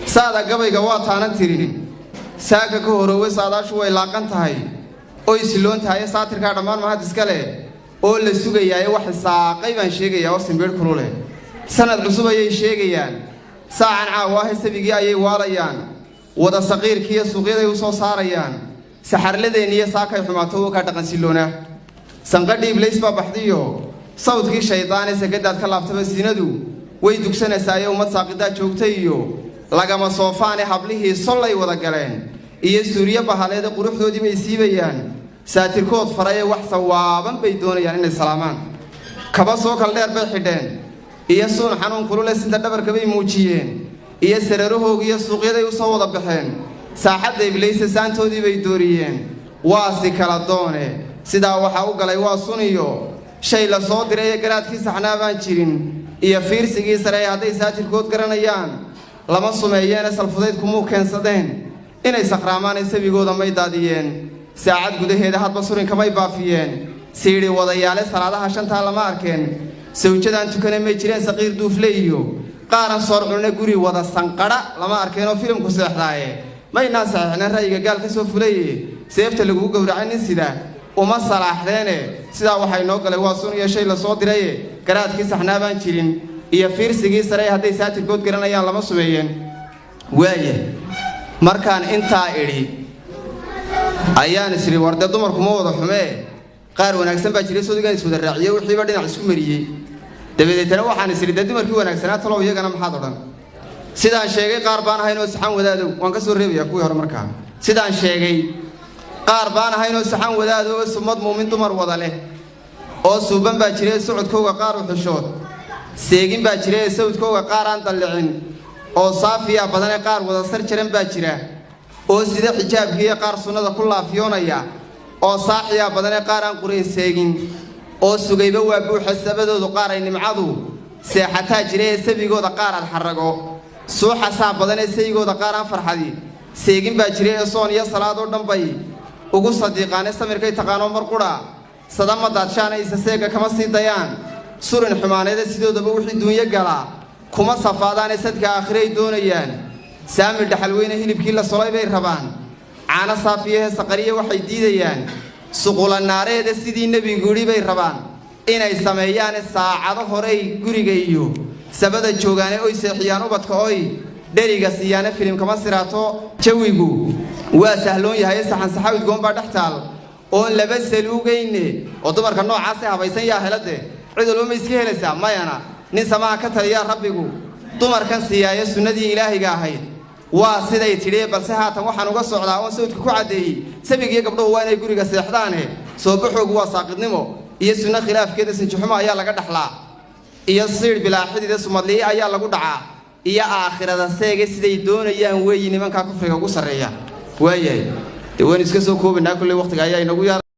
saada gabayga waa taanan tirin saaka ka horoway saadaashu way laaqan tahay oo isiloon tahay saatirka dhamaan mahad iska leh oo la sugayaa wax saaqay baan sheegayaa oo simbeer kulule sanad cusub ayay sheegayaan saacan caawaha sabigii ayay waalayaan wada saqiirkiiyo suuqyada ay u soo saarayaan saxarladeen iyo saakay xumaato ka dhaqan siloona sanqadhi iblis ba baxdiyo sawdkii shaydaan ee sagadaad ka laaftaba siinadu way dugsanaysaa ummad saaqida joogtay iyo lagama soofaan hablihii solay wada galeen iyo suuriya bahaleeda quruxdoodii bay siibayaan saatirkood faray wax sawaaban bay doonayaan inay salaamaan kaba soo kal dheer bay xidheen iyo suun xanuun kulule sinta dhabarka bay muujiyeen iyo sararahooga iyo suuqyada ay u soo wada baxeen saaxadda iblis saantoodii bay dooriyeen waa si kala doone sidaa waxa u galay waa suniyo shay la soo diray garaadkii saxnaa baan jirin iyo fiirsigii sare hadday saatirkood garanayaan lama sumeeyeen salfudeed kuma keensadeen inay saqraamaan sabigooda may daadiyeen saacad gudaheeda hadba surin kamay baafiyeen siiri wadayaale salaadaha shanta lama arkeen sawjadan tukanay may jireen saqiir duufleeyo qaaran soor cunna guri wada sanqara lama arkeen oo filimku seexdaaye mayna saxna rayga gaal ka soo fulay seefta lagu gowracay sida uma salaaxdeene sida waxay noo galay waa sun iyo shay la soo diray garaadkii saxnaa baan jirin iyo fiirsigii sare hadday saatirkood garanayaan lama sumeeyeen waaye markaan intaa idhi ayaan isri warda dumarku ma wada xumee qaar wanaagsan baa jiray soo is wada raaciyo wixiiba dhinac isku mariyay dabadeetana waxaan isri dumarkii wanaagsanaa talow iyagana maxaad odhan sidaan sheegay qaar baan ahayn oo saxan wadaadow waan ka soo reebayaa kuwii hore markaa sidaan sheegay qaar baan ahayn oo saxan wadaado oo sumad muumin dumar wada leh oo suuban baa jiray socodkooga qaar u xishood seegin baa jiray sawdkooga qaar aan dallicin oo saafiya badan qaar wada sar jiran baa jira oo sida xijaabkiiyo qaar sunnada ku laafiyoonaya oo saaxiya badan qaar aan qureen seegin oo sugayba waa buuxa sabadoodu qaar ay nimcadu seexataa jiray sabigooda qaar aad xarago suuxa saa badan saygooda qaar aan farxadi seegin baa jiray soon iyo salaad oo dhanbay ugu sadiiqaane samirkay taqaano mar qura sadama daadshaanaysa seega kama sii dayaan surin xumaaneeda sidoodaba wixii duunyo gala kuma safaadaan sadka aakhirey doonayaan saami dhaxalweyne hilibkii la solay bay rabaan caana saafiyaha saqariye waxay diidayaan suqula naareeda sidii nabigu yiri bay rabaan inay sameeyaan saacado horey guriga iyo sabada joogaane oo seexiyaan ubadka oo dheriga siyaana filim kama siraato jawigu waa sahloon yahay saxan saxawid goomba dhaxtaal oo laba saluugayne oo dumarka noocaas ah habaysan yaa helade cid walba ma iska helaysaa mayana nin samaa ka taliya rabbigu dumarkan siyaaya sunnadii ilaahiga ahayd waa siday tiree balse haatan waxaan uga socdaa oo sawdka ku cadeeyay sabigiyo gabdhuhu waa inay guriga seexdaane soo baxoogu waa saaqidnimo iyo sunna khilaafkeeda sinjuxuma ayaa laga dhaxlaa iyo siir bilaaxidida sumadliye ayaa lagu dhacaa iyo aakhirada seega siday doonayaan weey nimanka kufriga ugu sareeya waayay waan iska soo koobnaa kulli waqtiga ayaa inagu